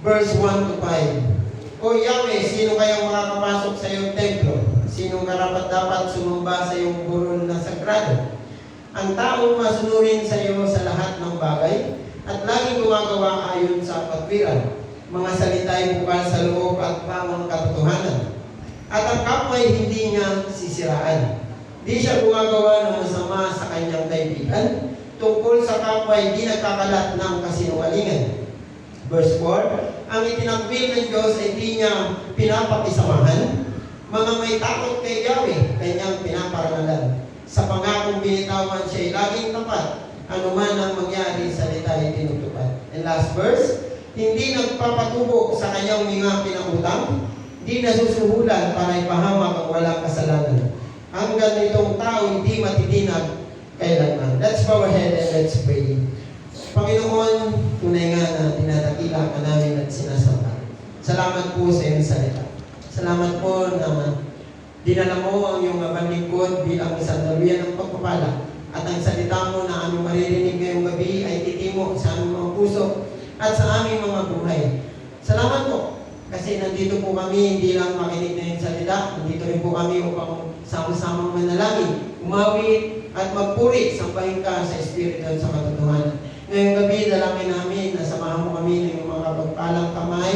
verse 1 to 5. O Yahweh, sino kayang makakapasok sa iyong templo? Sinong karapat-dapat sumamba sa iyong burol na sagrado? Ang taong masunurin sa iyo sa lahat ng bagay at laging gumagawa ayon sa katwiran, mga salita'y bukal sa loob at pamang katotohanan. At ang kapwa'y hindi niya sisiraan. Di siya gumagawa ng masama sa kanyang kaibigan. Tungkol sa kapwa'y di nagkakalat ng kasinungalingan. Verse 4, ang itinagpil ng Diyos ay di niya pinapakisamahan. Mga may takot kay Yahweh, kanyang pinaparangalan. Sa pangakong binitawan siya ay laging tapat. Ano man ang mangyari, salita ay tinutupad. And last verse, hindi nagpapatubo sa kanyang mga pinautang, di nasusuhulan para ipahamak ang walang kasalanan. Ang ganitong tao hindi matitinag kailanman. Let's bow our head and let's pray. Panginoon, tunay nga na tinadakila ka namin at sinasamba. Salamat po sa iyong salita. Salamat po na dinala mo ang iyong abanlingkod bilang isang daluyan ng pagpapala. At ang salita mo na aming maririnig ngayong gabi ay titimo sa aming mga puso at sa aming mga buhay. Salamat po kasi nandito po kami hindi lang makinig na yung salita, nandito rin po kami upang sama-samang manalangin, umawit at magpuri, sambahin ka sa Espiritu at sa katotohanan. Ngayong gabi, dalangin namin na samahan mo kami ng iyong mga pagpalang kamay,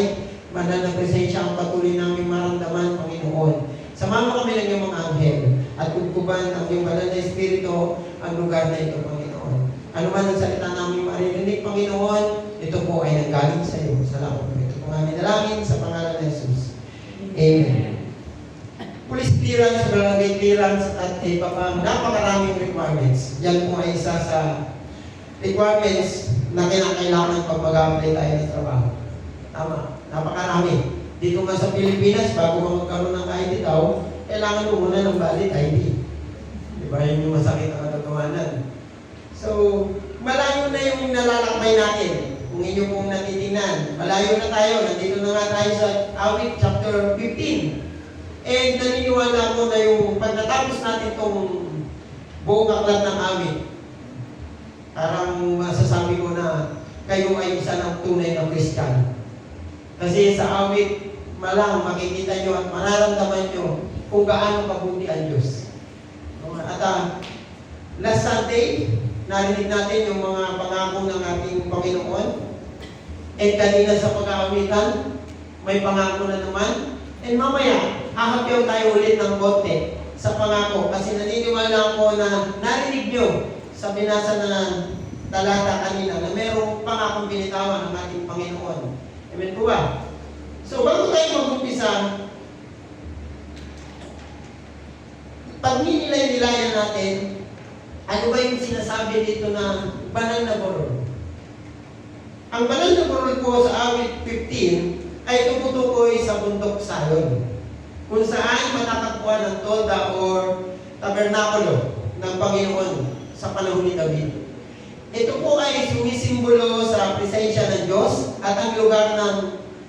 banal na presensya ang patuloy namin maramdaman, Panginoon. Samahan mo kami ng iyong mga anghel at kugkuban ang iyong banal na Espiritu ang lugar na ito, Panginoon. Ano man ang salita namin maririnig, Panginoon, ito po ay nanggaling sa iyo. Salamat po. Ito po namin dalangin sa pangalan ng Jesus. Amen. Police clearance, barangay clearance, at iba pang napakaraming requirements. Yan po ay isa sa requirements na kinakailangan pag mag-apply tayo ng trabaho. Tama, napakarami. Dito nga sa Pilipinas, bago ka magkaroon ng ID daw, kailangan mo muna ng valid ID. Diba? Yun yung masakit ang katotohanan. So, malayo na yung nalalakbay natin. Kung inyo pong natitingnan, malayo na tayo. Nandito na nga tayo sa Awit chapter 15. And naniniwala ko na yung pagkatapos natin itong buong aklat ng Awit, parang masasabi ko na kayo ay isa ng tunay na Christian. Kasi sa Awit, malang makikita nyo at mararamdaman nyo kung gaano kabuti ang Diyos. At last Sunday, narinig natin yung mga pangako ng ating Panginoon. And kanina sa pag-aawitan, may pangako na naman. And mamaya, hahapyaw tayo ulit ng konti sa pangako. Kasi naniniwala ko na narinig nyo sa binasa na talata kanina na mayroong pangakong binitawan ng ating Panginoon. Amen po ba? So, bago tayo mag-umpisa, pag nilay-nilayan natin, ano ba yung sinasabi dito na banal na burol? Ang banal na burol po sa Awit 15 ay tumutukoy sa bundok Sayon, kung saan matatagpuan ang tolda or tabernakulo ng Panginoon sa panahon ni David. Ito po ay sumisimbolo sa presensya ng Diyos at ang lugar ng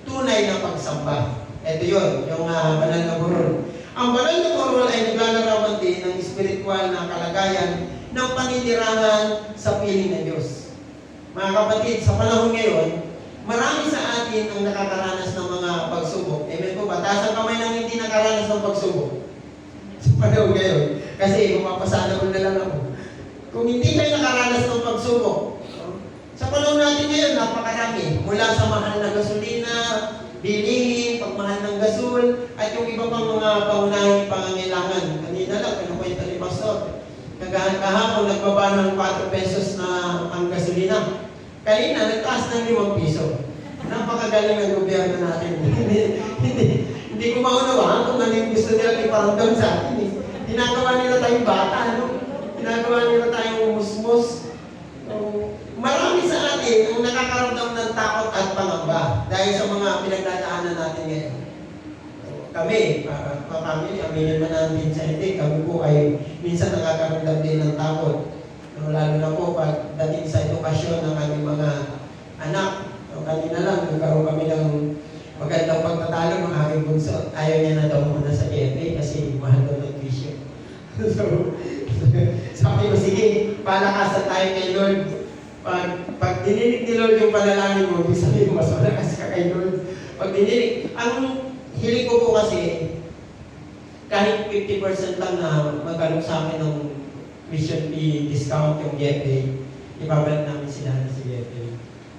tunay na pagsamba. Ito yun, yung banal na burol. Ang banal na burol ay naglalarawan din ng espiritual na kalagayan ng paninirahan sa piling ng Diyos. Mga kapatid, sa panahon ngayon, marami sa atin ang nakakaranas ng mga pagsubok. Amen po ba? Taas ang kamay ng hindi nakaranas ng pagsubok. Sa panahon ngayon. Kasi pumapasana ko na lang ako. Kung hindi kayo nakaranas ng pagsubok, sa panahon natin ngayon, napakarami. Mula sa mahal na gasolina, bilihin, pagmahal ng gasol, at yung iba pang mga paunahing pangangailangan. Kanina lang, kinukwento ni Pastor. Kahapon, nagbaba ng 4 pesos na ang gasolina. Kanina, nagtaas ng 5 piso. Napakagaling ang gobyerno natin. Hindi ko maunawaan kung ano yung gusto nila iparamdam sa atin. Ginagawa nila tayong bata, ano? Ginagawa nila tayong musmus. Marami sa atin ang nakakaramdam ng takot at pangamba dahil sa mga pinagdadaanan natin ngayon. Kami, family, aminin man natin sa hindi, kami po ay minsan nakakaramdam din ng takot. Lalo na po pagdating sa edukasyon ng aming mga anak. Kanina lang, nagkaroon kami ng magandang pagtatalo ng aking bunso. Ayaw niya na daw muna sa GFA kasi mahal daw ng tuition. So, sabi ko, sige, palakasan tayo kay Lord. Pag dininig ni Lord yung panalangin mo, ibig sabihin mas malakas ka kay Lord. Ang hiling ko po kasi, kahit 50% lang na magkalok sa akin ng tuition fee discount yung GFA, ibabalik namin sila na si GFA.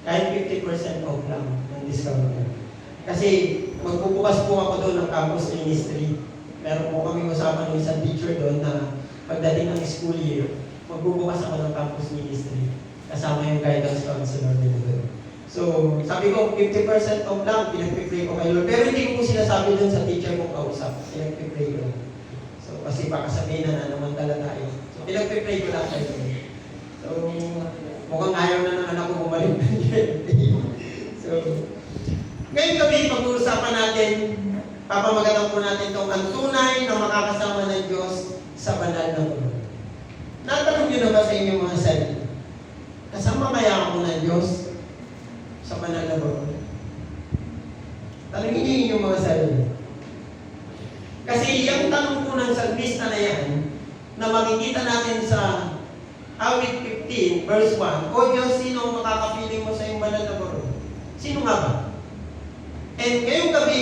Kahit 50% off lang ng discount na. Kasi magbubukas po ako doon ng campus ministry. Meron po kami usapan ng isang teacher doon na pagdating ng school year, magbubukas ako ng campus ministry. Kasama yung guidance counselor nila doon. So, sabi ko, 50% off lang, pinagpipray ko kayo. Pero hindi ko po sinasabi doon sa teacher kong kausap. Pinagpipray ko. So, kasi baka sabihin na namantala tayo. So, pinagpipray ko lang kayo. So, mukhang ayaw na ng anak ko bumalik ng So, ngayon gabi, pag-uusapan natin, papamagatan po natin itong ang tunay na makakasama ng Diyos sa banal na puno. Natanong nyo na ba sa inyong mga sarili? Kasama kaya ako ng Diyos sa banal na puno? Tanongin nyo yung mga sarili. Kasi yung tanong po ng salmista na yan, na makikita natin sa awit 15, verse 1, O Diyos, sino ang makakapiling mo sa iyong banal na puno? Sino nga ba? And ngayong gabi,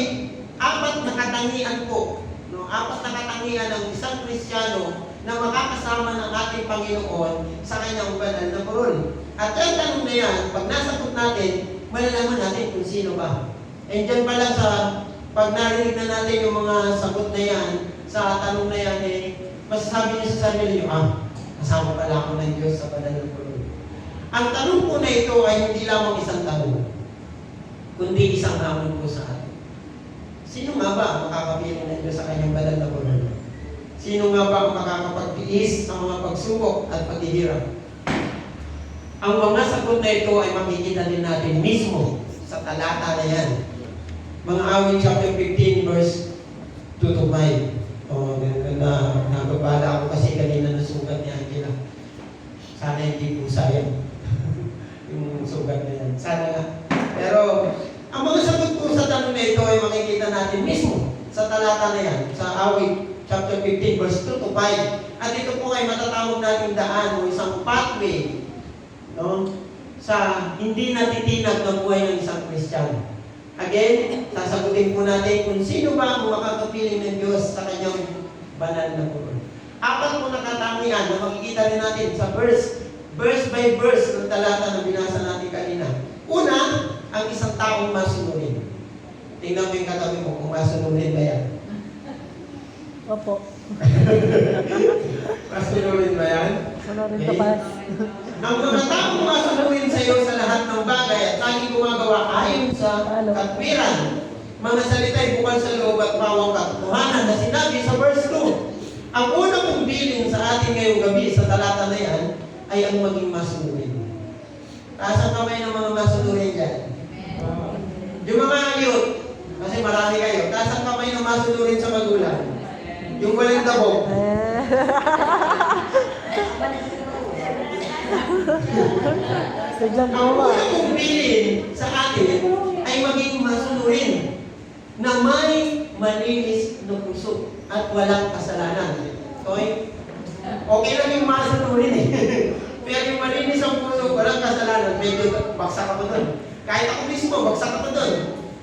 apat na katangian po, no? Apat na katangian ng isang Kristiyano na makakasama ng ating Panginoon sa kanyang banal na puron. At yung tanong na yan, pag nasagot natin, malalaman natin kung sino ba. And dyan pala sa, pag narinig na natin yung mga sagot na yan, sa tanong na yan, masasabi niyo sa sarili niyo, kasama pala ako ng Diyos sa banal na puron. Ang tanong po na ito ay hindi lamang isang tanong, kundi isang hamon po sa atin. Sino nga ba ang makakapiling ng Diyos sa kanyang banal na puno? Sino nga ba ang makakapagtiis sa mga pagsubok at paghihirap? Ang mga sagot na ito ay makikita din natin mismo sa talata na yan. Mga awit chapter 15 verse 2 to 5. Nababala ako kasi kanina nasugat ni Angela. Sana hindi po sayang yung sugat na yan. Sana nga. Pero, ang mga sagot po sa tanong na ito ay makikita natin mismo sa talata na yan, sa awit, chapter 15, verse 2 to 5. At ito po ay matatawag natin daan o isang pathway, no, sa hindi natitinag na buhay ng isang Kristiyano. Again, sasagutin po natin kung sino ba ang makakapiling ng Diyos sa kanyang banal na puno. Apat po na katangian na makikita rin natin sa verse by verse ng talata na binasa natin kanina. Una, ang isang taong masunurin. Tingnan mo yung katabi mo kung masunurin ba yan. Opo. Masunurin ba yan? Sunurin Okay. ka pa. Ang mga taong masunurin sa iyo sa lahat ng bagay at laging gumagawa ayon sa katwiran, mga salita'y bukal sa loob at pawang katotohanan na sinabi sa verse 2. Ang una kong bilin sa atin ngayong gabi sa talata na yan ay ang maging masunurin. Taas ang kamay ng mga masunurin dyan. Yung mga youth, kasi marami kayo, taas ang kamay ng masunurin sa magulang. Yung walang dabog. Biglang Ang gawa. una kong bilin sa atin ay maging masunurin na may malinis na puso at walang kasalanan. Okay? Okay lang yung masunurin eh. Pero yung malinis ang puso, walang kasalanan, medyo baksak ako doon. Kahit ako mismo, baksak ako doon.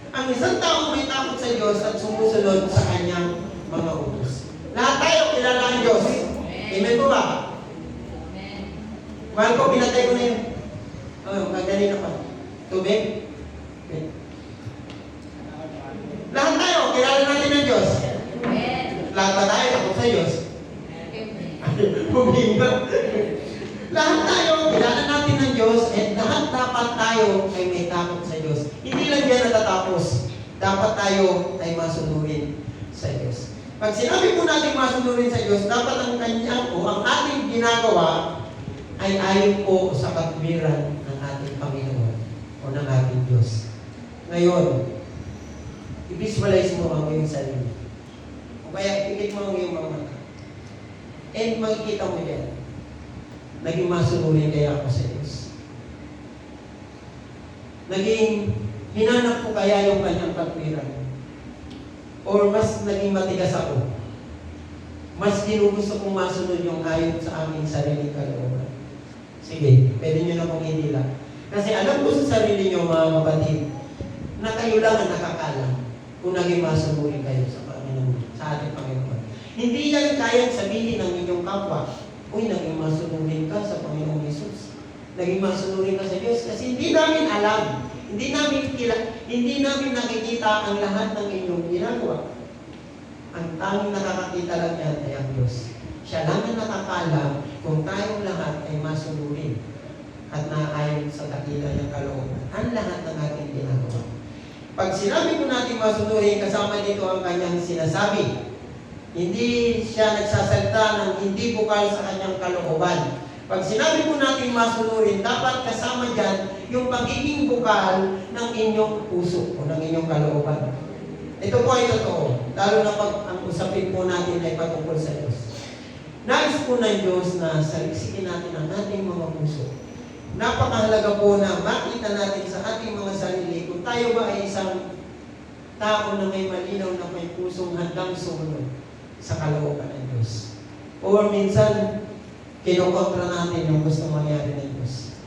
Ang isang taong may takot sa Diyos at sumusunod sa kanyang mga utos. Lahat tayo kilala ang Diyos. Amen po ba? Mahal ko, pinatay ko na yun. Kagani na pa. Tubig? Okay. Lahat tayo, kilala natin ang Diyos. Lahat ba tayo takot sa Diyos? Bumimba. Lahat tayo, kilala natin ng Diyos at lahat dapat tayo ay may takot sa Diyos. Hindi lang yan natatapos. Dapat tayo ay masunurin sa Diyos. Pag sinabi po natin masunurin sa Diyos, dapat ang kanya po, ang ating ginagawa ay ayon po sa katwiran ng ating Panginoon o ng ating Diyos. Ngayon, i-visualize mo ang iyong sarili. O kaya, pikit mo ang iyong mga mata. And makikita mo yan. Naging masunurin kaya ako sa Diyos. Naging hinanap ko kaya yung kanyang katwiran. Or mas naging matigas ako. Mas ginugusto kong masunod yung ayon sa aming sariling kalooban. Sige, pwede nyo na pong hinila. Kasi alam ko sa sarili nyo, mga kapatid, na kayo lang ang nakakalam kung naging masunurin kayo sa Panginoon, sa ating Panginoon. Hindi yan kayang sabihin ng inyong kapwa, uy, naging masunurin ka sa Panginoong Hesus. Naging masunurin ka sa Diyos kasi hindi namin alam, hindi namin nakikita ang lahat ng inyong ginagawa. Ang tanging nakakakita lang yan ay ang Diyos. Siya lang ang nakakalam kung tayong lahat ay masunurin at naayon sa dakila niyang kalooban ang lahat ng ating ginagawa. Pag sinabi ko natin masunurin, kasama dito ang kanyang sinasabi. Hindi siya nagsasalita ng hindi bukal sa kanyang kalooban. Pag sinabi po natin masunurin, dapat kasama dyan yung pagiging bukal ng inyong puso o ng inyong kalooban. Ito po ay totoo, lalo na pag ang usapin po natin ay patungkol sa Diyos. Nais po ng Diyos na saliksikin natin ang ating mga puso. Napakahalaga po na makita natin sa ating mga sarili kung tayo ba ay isang tao na may malinaw na may pusong handang sumunod sa kalooban ng Diyos. Or minsan, kinukontra natin yung gusto mangyari ng Diyos.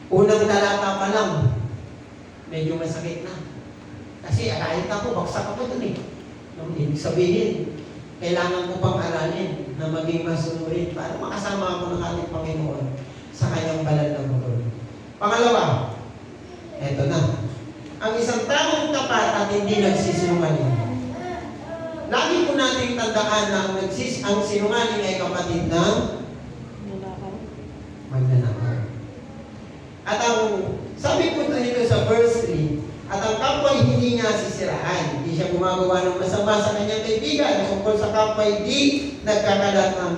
Unang talata pa lang, medyo masakit na. Kasi kahit ako, baksak ako dun eh. Ibig sabihin, kailangan ko pang aralin na maging masunurin para makasama ako ng ating Panginoon sa kanyang banal na bukod. Pangalawa, eto na. Ang isang taong tapat at hindi nagsisinungaling. Lagi po nating tandaan na ang sinungaling ay kapatid ng magnanakaw. At ang sabi po dito sa verse 3, at ang kapwa hindi niya sisiraan. Hindi siya gumagawa ng masama sa kanyang kaibigan. Tungkol sa kapwa hindi nagkakalat ng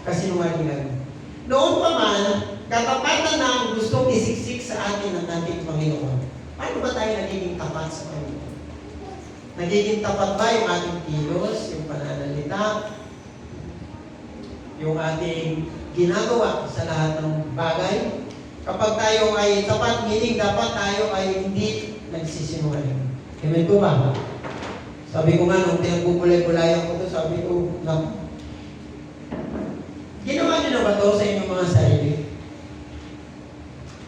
kasinungalingan. Noon pa man, katapatan na ang gustong isiksik sa atin ng ating Panginoon. Paano ba tayo nagiging tapat sa Panginoon? Nagiging tapat ba yung ating kilos, yung pananalita, yung ating ginagawa sa lahat ng bagay? Kapag tayo ay tapat, meaning dapat tayo ay hindi nagsisinungaling. Amen po ba? Sabi ko nga, nung pinagbubulay-bulayan ko ito, sabi ko, ginawa niyo na ba ito sa inyong mga sarili?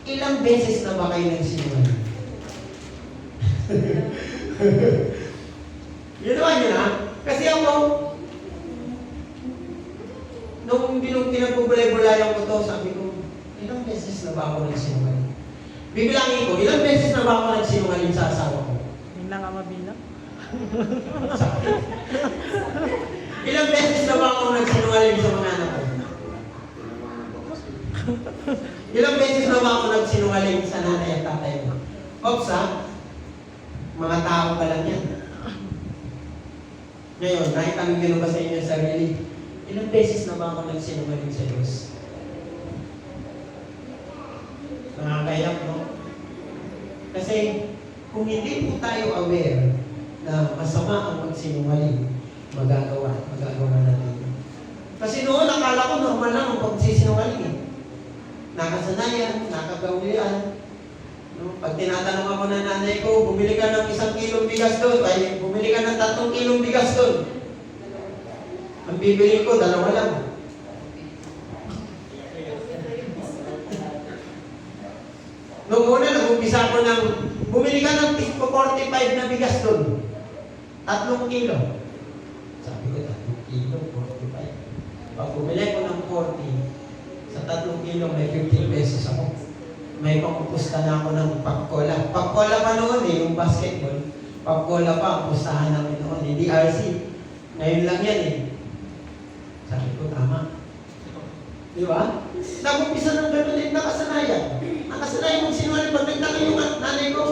Ilang beses na ba kayo nagsinungaling? Ginawa niyo na? Kasi ako, nung pinagbubulay-bulayan ko ito, sabi ko, ilang beses na ba ako nagsinungaling? Bibilangin ko, ilang beses na ba ako nagsinungaling sa asawa ko? Hindi na nga mabilang. Ilang beses na ba ako nagsinungaling sa mga anak ko? Ilang beses na ba ako nagsinungaling sa nanay at tatay ko? Opsa, mga tao pa lang yan. Ngayon, nakitanong nyo ba sa inyo sa sarili? Ilang beses na ba ako nagsinungaling sa Diyos? Nakakayak, no? Kasi kung hindi po tayo aware na masama ang magsinungaling, magagawa natin. Kasi noon, akala ko normal lang ang pagsisinungaling eh. Nakasanayan, nakagawian. No? Pag tinatanong ako ng nanay ko, bumili ka ng 1 kilong bigas doon, ay bumili ka ng 3 kilong bigas doon. Ang bibili ko, 2 lang. Noong una, nag-umpisa ko ng, bumili ka ng 45 na bigas doon. 3 kilo. Sabi ko, 3 kilo, 45. Pag bumili ko ng 40, sa 3 kilo, may 15 pesos ako. May papupusta na ako ng pagkola. Pagkola pa noon eh, yung basketball. Pagkola pa, ang pustahan namin noon. Hindi RC. Ngayon lang yan eh. Sabi ko, tama. Di ba? Nag-umpisa ng gano'n din nakasanayan. Nakasanayan mong sinungaling. Pag nagtaka yung nanay ko,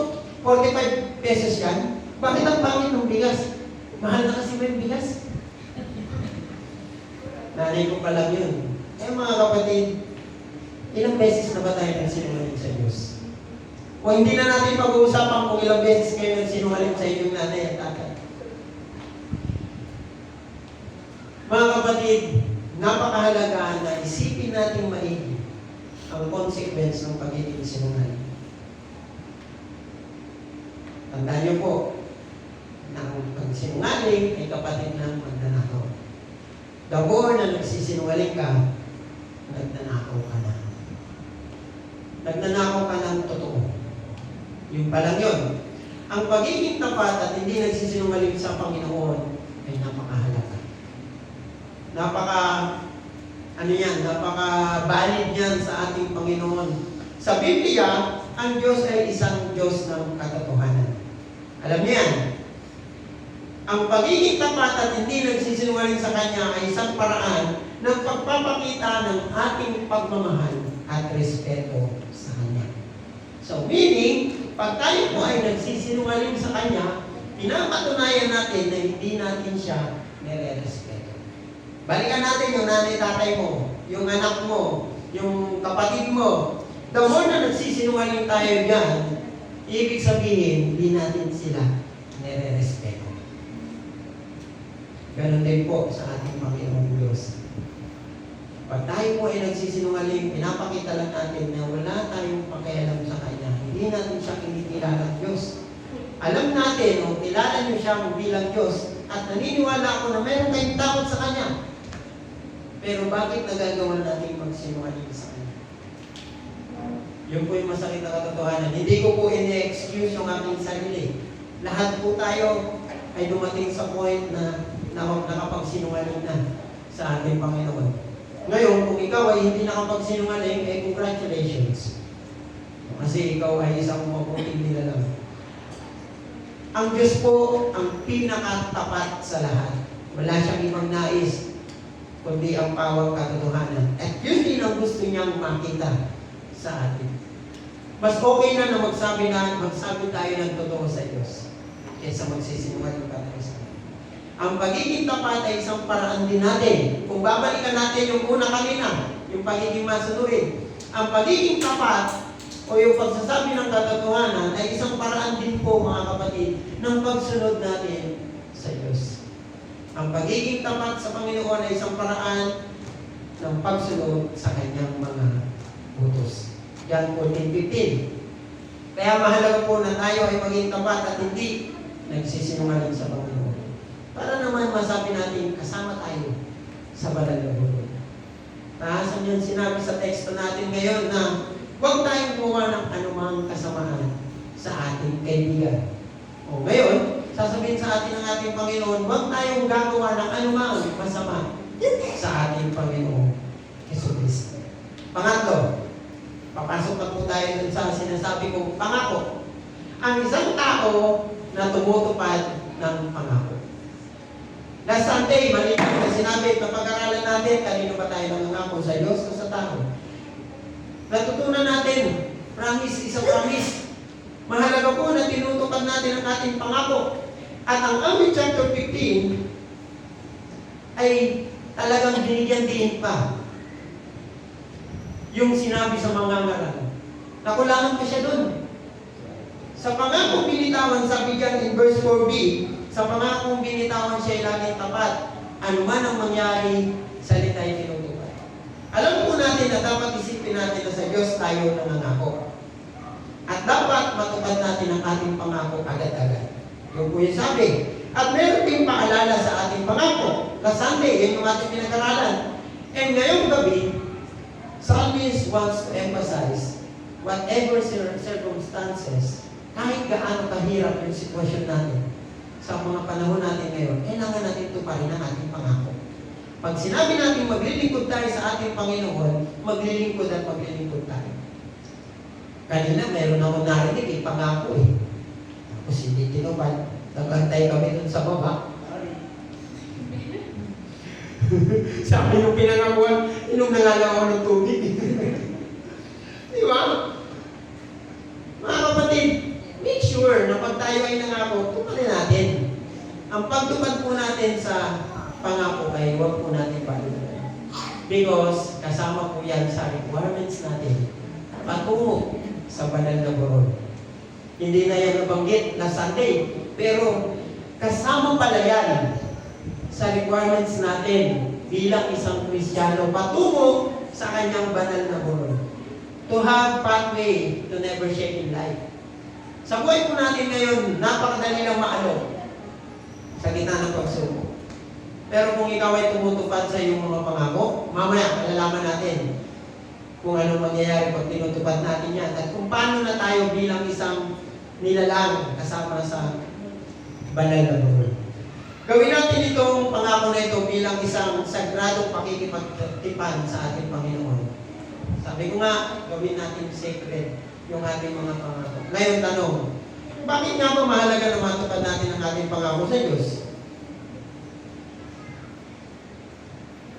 45 pesos yan. Bakit ang pangit ng bigas? Mahal na kasi may bigas. Nanay ko pa lang yun. Eh mga kapatid, ilang beses na ba tayo nagsinungaling sa Diyos? O hindi na natin pag-uusapan kung ilang beses kayo nagsinungaling sa inyong nanay at tatay. Mga kapatid, napakahalaga na isipin natin maigi ang consequence ng pagiging sinungaling. Tandaan niyo po, na ang pagsinungaling ay kapatid ng magnanakaw. The more na nagsisinungaling ka, nagnanakaw ka na. Nagnanakaw ka ng totoo. Yung pa lang yun. Ang pagiging tapat at hindi nagsisinungaling sa Panginoon ay napakahalaga. Napaka-valid yan sa ating Panginoon. Sa Biblia, ang Diyos ay isang Diyos ng katotohanan. Alam niyo yan? Ang pagiging tapat at hindi nagsisinungaling sa Kanya ay isang paraan ng pagpapakita ng ating pagmamahal at respeto sa Kanya. So, meaning, pag tayo po ay nagsisinungaling sa Kanya, pinapatunayan natin na hindi natin siya nire-respeto. Balikan natin yung nanay, tatay mo, yung anak mo, yung kapatid mo. The more na nagsisinungaling tayo dyan, ibig sabihin, hindi natin sila nire-respeto. Ganon din po sa ating Panginoong Diyos. Pag tayo po ay nagsisinungaling, pinapakita lang natin na wala tayong pakialam sa Kanya. Hindi natin siya kinikilala Diyos. Alam natin o kilala niyo siya bilang Diyos at naniniwala ako na meron kayong takot sa Kanya. Pero bakit nagagawa natin magsinungaling sa Kanya? Yun po yung masakit na katotohanan. Hindi ko po ini-excuse yung aking sarili. Lahat po tayo ay dumating sa point na nakapagsinungaling na sa ating Panginoon. Ngayon, kung ikaw ay hindi nakapagsinungaling, eh congratulations. Kasi ikaw ay isang mabuting nilalang. Ang Diyos po ang pinakatapat sa lahat. Wala siyang ibang nais, kundi ang pawang katotohanan. At yun din ang gusto niyang makita sa atin. Mas okay na magsabi tayo ng totoo sa Diyos kaysa magsisinungaling pa tayo sa Kanya. Ang pagiging tapat ay isang paraan din natin. Kung babalikan natin yung una kanina, yung pagiging masunurin, ang pagiging tapat o yung pagsasabi ng katotohanan ay isang paraan din po, mga kapatid, ng pagsunod natin sa Diyos. Ang pagiging tapat sa Panginoon ay isang paraan ng pagsunod sa Kanyang mga utos. Yan po, 10:15. Kaya mahalaga po na tayo ay maging tapat at hindi nagsisinungaling sa Panginoon. Para naman masabi natin, kasama tayo sa banal na buhay. Tahasan yun sinabi sa teksto natin ngayon na huwag tayong gumawa ng anumang kasamaan sa ating kaibigan. O ngayon, sasabihin sa atin ng ating Panginoon, huwag tayong gagawa ng anumang masama sa ating Panginoon Jesucristo. Pangatlo, papasok na po tayo dun sa sinasabi kong pangako. Ang isang tao na tumutupad ng pangako. Last Sunday, malinaw na sinabi na pag-aralan natin, kanino ba tayo nangangako, sa Diyos o sa tao? Natutunan natin, promise is a promise. Mahalaga po na tinutupad natin ang ating pangako. At ang Amid chapter 15 ay talagang binigyan din pa yung sinabi sa mga ngaral. Nakulangan pa siya dun. Sa pangakong binitawan, sabi dyan in verse 4b, sa pangakong binitawan siya ay laging tapat. Ano man ang mangyari, salita ay tinutupad. Alam po natin na dapat isipin natin na sa Diyos tayo nangangako. At dapat matupad natin ang ating pangako agad-agad. Yung po yung sabi. At meron din paalala sa ating pangako. Last Sunday, yun yung ating pinag-aralan. And ngayong gabi, Psalmist wants to emphasize whatever circumstances, kahit gaano kahirap yung sitwasyon natin, sa mga panahon natin ngayon, kailangan natin tuparin ang ating pangako. Pag sinabi natin maglilingkod tayo sa ating Panginoon, maglilingkod at maglilingkod tayo. Kanina, meron akong narinig, pangako eh. Tapos hindi tinupad. Nagantay kami dun sa baba. Sabi yung pinangakuan, inom na nga lang ako ng tubig. Di ba? Mga kapatid, make sure na pag tayo ay nangako, tuparin natin. Ang pagtupad po natin sa pangako ay huwag po natin palunan. Because kasama po yan sa requirements natin patungo sa banal na buron. Hindi na yan nabanggit na Sunday, pero kasama pala yan sa requirements natin bilang isang Kristiyano patungo sa kanyang banal na buron. To have pathway to never shake in life. Sa buhay po natin ngayon, napakadali lang maalok sa gitna ng pagsubok. Pero kung ikaw ay tumutupad sa iyong mga pangako, mamaya malalaman natin kung anong mangyayari pag tinutupad natin yan. At kung paano na tayo bilang isang nilalang kasama sa banal na buhay. Gawin natin itong pangako na ito bilang isang sagradong pakikipagtipan sa ating Panginoon. Sabi ko nga, gawin natin sacred yung ating mga pangako. Ngayon tanong, bakit nga ba mahalaga na matupad natin ang ating pangako sa Diyos?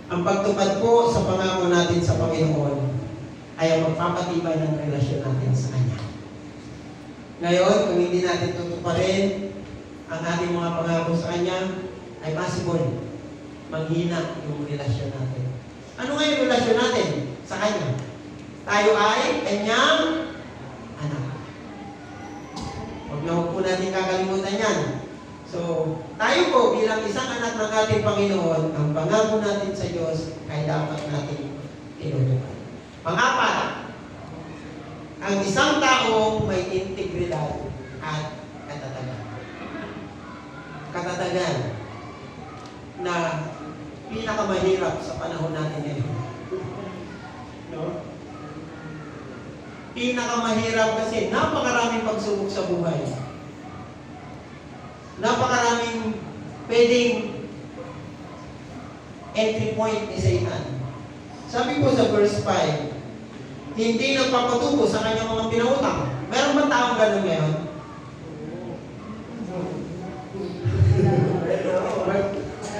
Ang pagtupad po sa pangako natin sa Panginoon ay ang magpapatibay ng relasyon natin sa Kanya. Ngayon, kung hindi natin tutuparin ang ating mga pangako sa Kanya, ay possible maghina yung relasyon natin. Ano nga yung relasyon natin sa Kanya? Tayo ay Kanyang anak. Huwag na huwag po natin kakalimutan yan. So, tayo po bilang isang anak ng ating Panginoon, ang pangako natin sa Diyos ay dapat natin tinutupad. Pang-apat, ang isang taong may integridad at katatagan. Katatagan na pinakamahirap sa panahon natin ngayon. No? Pinakamahirap kasi napakaraming pagsubok sa buhay. Napakaraming pwedeng entry point ni Satan. Sabi ko sa verse 5, hindi nagpapatubo sa kanyang mga pinautang. Meron ba taong ganun ngayon?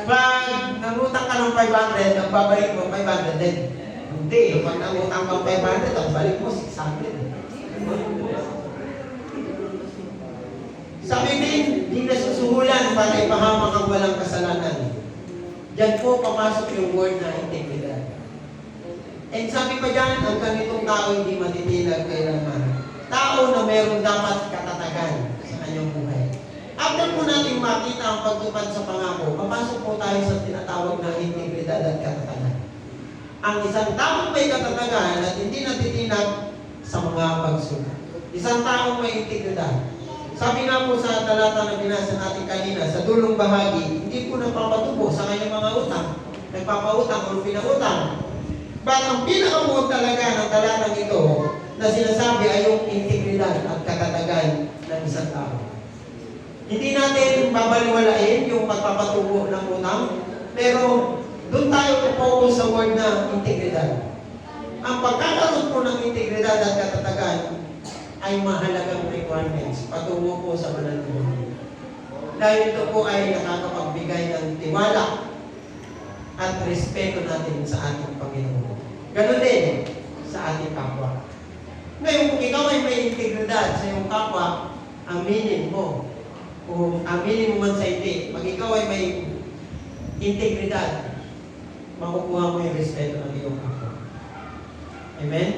Pag nangutang ka ng 500, ang babalik mo 500 din. Hindi, pag nangutang ka ng 500, ang balik mo 600. Sabi din, di nasusuhulan para ipahamak ang walang kasalanan. Diyan po papasok yung word na integridad. And sabi pa dyan, ang ganitong tao hindi matitinag kailanman. Tao na meron dapat katatagan sa kanyang buhay. After po natin makita ang pagtupad sa pangako, papasok po tayo sa tinatawag na integridad at katatagan. Ang isang taong may katatagan at hindi natitinag sa mga pagsubok. Isang taong may integridad. Sabi nga po sa talata na binasa natin kanina, sa dulong bahagi, hindi po nagpapatubo sa kanyang mga utang. Nagpapautang o pinautang. But ang pinakamuhod talaga ng talatang ito na sinasabi ay yung integridad at katatagan ng isang tao. Hindi natin babaliwalain yung pagpapatubo ng utang, pero doon tayo focus sa word na integridad. Ang pagkakaroon po ng integridad at katatagan ay mahalagang requirements patungo po sa banal na buhay. Dahil ito po ay nakakapagbigay ng tiwala at respeto natin sa ating Panginoon. Ganon din sa ating kapwa. Ngayon, kung ikaw ay may integridad sa iyong kapwa, aminin mo. Kung aminin mo man sa hindi, pag ikaw ay may integridad, makukuha mo yung respeto ng iyong kapwa. Amen?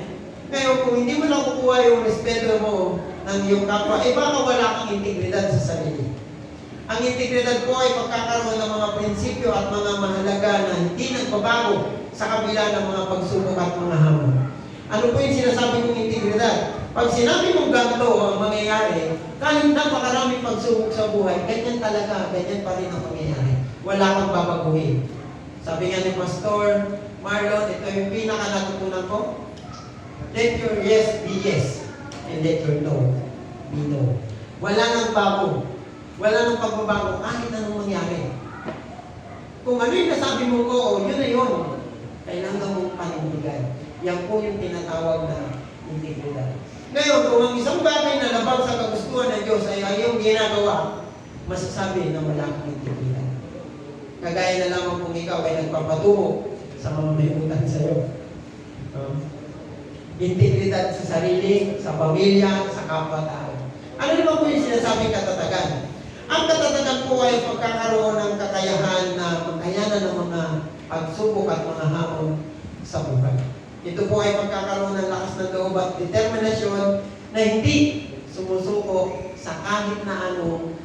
Ngayon, kung hindi mo nakukuha yung respeto mo ng iyong kapwa, baka wala kang integridad sa sarili. Ang integridad po ay pagkakaroon ng mga prinsipyo at mga mahalaga na hindi nagbabago sa kabila ng mga pagsubok at mga hamon. Ano po yung sinasabi kong integridad? Pag sinabi mong ganito ang mangyayari, kahit napakaraming pagsubok sa buhay, ganyan talaga, ganyan pa rin ang mangyayari. Wala kang babaguhin. Sabi nga ni Pastor Marlon, ito yung pinaka-natutunan ko. Let your yes be yes, and let your no be no. Wala nang bago. Wala nang pagbabago kahit anong mangyari. Kung ano yung nasabi mo ko, yun na yun. Kailangan mong panindigan. Yan po yung tinatawag na integridad. Ngayon, kung ang isang bagay na labag sa kagustuhan ng Diyos ay iyong ginagawa, masasabi na wala kang integridad. Kagaya na lamang kung ikaw ay nagpapatubo sa mga may utang sa iyo. Integridad sa sarili, sa pamilya, sa kapwa-tao. Ano naman po yung sinasabing katatagan? Ang katatagan po ay pagkakaroon ng kakayahan na magkayanan ng mga pagsubok at mga hamon sa buhay. Ito po ay pagkakaroon ng lakas ng loob at determinasyon na hindi sumusuko sa kahit na anong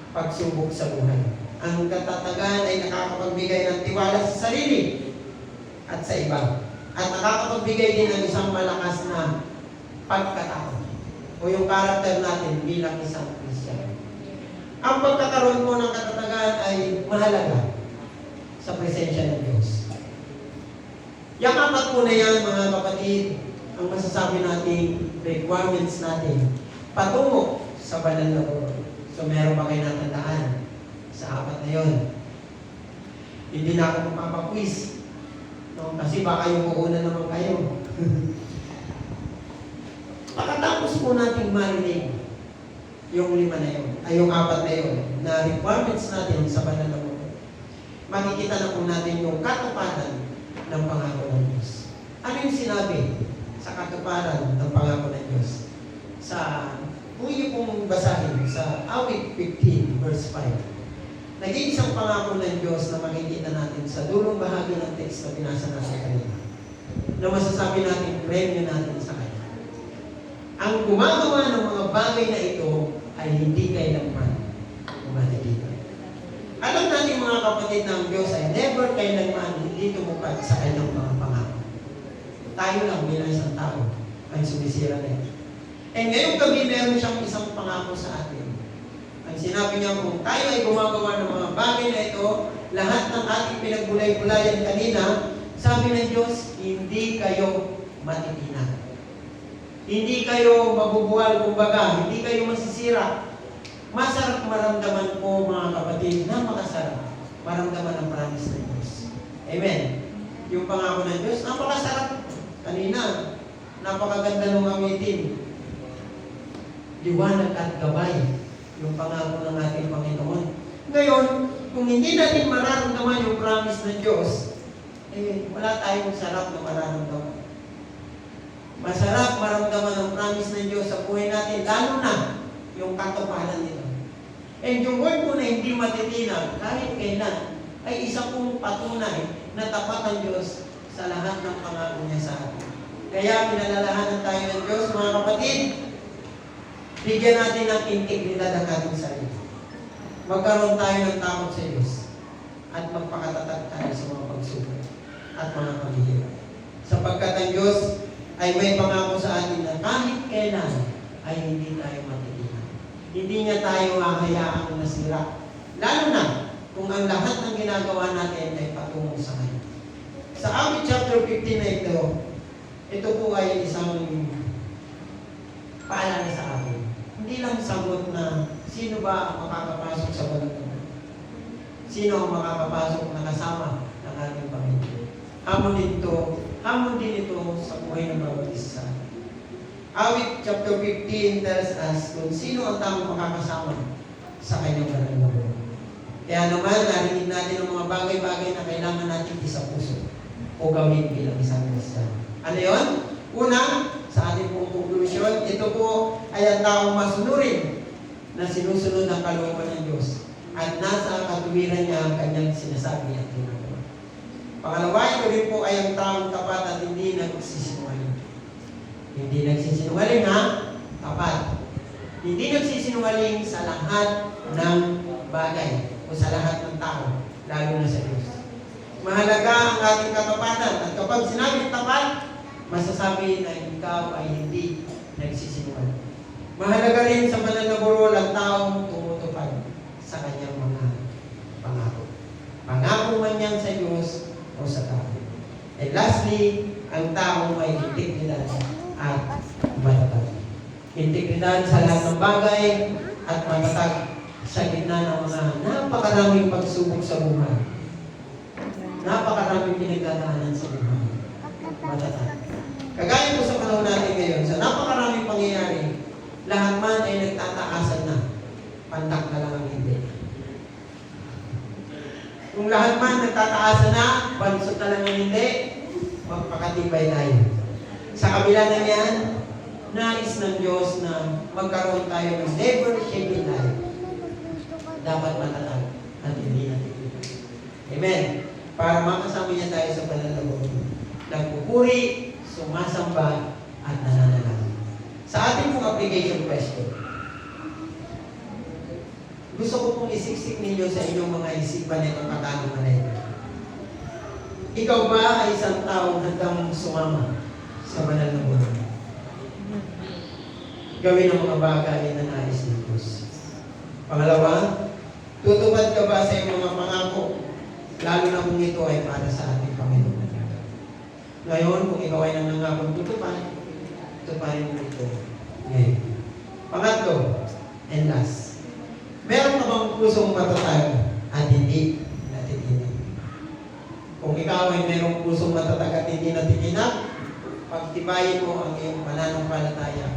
pagsubok sa buhay. Ang katatagan ay nakakapagbigay ng tiwala sa sarili at sa iba. At nakakapagbigay din ng isang malakas na pagkatao o yung karakter natin bilang isang Kristiyan. Ang pagkakaroon mo ng katatagan ay mahalaga sa presensya ng Diyos. Yung apat po na yan, mga kapatid, ang masasabi natin, requirements natin patungo sa banal na burol. So meron ba kayo natandaan sa apat na yon? Hindi na ako mapapaquiz. No? Kasi baka yung kuuna naman kayo. Pagkatapos po nating marinig yung lima na yun, ay yung apat na yun, na requirements natin sa banal na burol, makikita na po natin yung katuparan ng pangako ng Diyos. Ano yung sinabi sa katuparan ng pangako ng Diyos? Kung iyo pong basahin sa Awit 15 verse 5, naging isang pangako ng Diyos na makikita natin sa dulong bahagi ng text na binasa natin kanina, na masasabi natin, premyo natin sa Kanya. Ang gumagawa ng mga bagay na ito ay hindi kailanman matitira. Alam natin mga kapatid na ang Diyos ay never kailanman hindi tumupad sa Kanyang mga pangako. Tayo lang bilang isang tao ang sumisira na ito. And ngayong gabi, meron siyang isang pangako sa atin. Ang sinabi niya, kung tayo ay gumagawa ng mga bagay na ito, lahat ng ating pinagbulay-bulayan kanina, sabi ng Diyos, hindi kayo matitinag. Hindi kayo mabubuwal, kumbaga, hindi kayo masisira. Masarap maramdaman po mga kapatid, napakasarap maramdaman ang promise ng Diyos. Amen. Yung pangako ng Diyos, napakasarap. Kanina, napakaganda ng awitin. Liwanag at gabay, yung pangako ng ating Panginoon. Ngayon, kung hindi natin mararamdaman yung promise ng Diyos, wala tayong sarap na mararamdaman. Masarap maramdaman ang promise ng Diyos sa buhay natin, lalo na yung katuparan nito. And yung word po na hindi matitinag, kahit kailan, ay isa pong patunay na tapat ang Diyos sa lahat ng pangako niya sa atin. Kaya pinalalahanan tayo ng Diyos, mga kapatid, bigyan natin ng integridad ang ating sarili. Magkaroon tayo ng takot sa Diyos at magpakatatag tayo sa mga pagsubok at mga paghihirap. Sapagkat ang Diyos ay may pangako sa atin na kahit kailan ay hindi tayo matitinag. Hindi niya tayo hahayaang nasira. Lalo na kung ang lahat ng ginagawa natin ay patungo sa Kanya. Sa Awit chapter 15 na ito po ay isang paalala sa atin. Hindi lang sagot na sino ba ang makakapasok sa balong. Sino ang makakapasok na kasama ng ating Panginoon. Hamon din ito sa buhay ng bawat isa. Awit chapter 15 tells us kung sino ang tamang makakasama sa kanyang banal na buhay. Kaya naman, narinig natin ang mga bagay-bagay na kailangan natin isa puso o gawin bilang isang Kristiyan. Ano yun? Una, sa ating pong conclusion, ito po ay ang taong masunurin na sinusunod ang kalooban ng Diyos at nasa katuwiran niya ang kanyang sinasabi at ginagawa. Pangalawa, ito rin po ay ang taong tapat at hindi nagsisinungaling. Hindi nagsisinungaling ha? Tapat. Hindi nagsisinungaling sa lahat ng bagay o sa lahat ng tao, lalo na sa Diyos. Mahalaga ang ating katapatan at kapag sinabing tapat, masasabi na ikaw ay hindi nagsisinungaling. Mahalaga rin sa banal na burol ang taong tumutupad sa kanyang mga pangako. Pangako man yan sa Diyos o sa tao. And lastly, ang taong may integridad at matatag. Integridad sa lahat ng bagay at matatag sa gitna ng mga napakaraming pagsubok sa buhay. Napakaraming pinagdadaanan sa buhay. Matatag. Kagaya po sa panahon natin ngayon, sa napakaraming pangyayari, lahat man ay nagtataasan na. Pantak na lang ang hindi. Kung lahat man nagtataasan na, bansot na lang ang hindi, magpakatibay tayo. Sa kabila ng yan, nais ng Diyos na magkaroon tayo ng never-shaking life. Dapat matatag at hindi natin. Amen. Para makasama niya tayo sa banal na buhay. Nagpupuri, sumasamba, at nananalangin. Sa ating pong application question, gusto ko pong isiksik ninyo sa inyong mga isipan na itong katanungan na ito. Ikaw ba ay isang taong handang sumama sa banal na buhay? Gawin ang mga bagay na nais ng Diyos. Pangalawa, tutupad ka ba sa iyong mga pangako? Lalo na kung ito ay para sa ating Panginoon. Ngayon, kung ikaw ay nangangakong tutupad, tuparin mo ito ngayon. Pangatlo, pusong matatag at hindi natitinag. Kung ikaw ay mayroong pusong matatag at hindi natitinag, pagtibayin mo ang iyong pananampalataya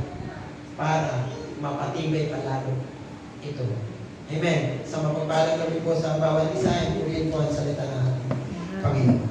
para mapatibay palalo ito. Amen. Sa mapagpalang kami po sa bawat isa, ay purihin po ang salita ng ating Panginoon.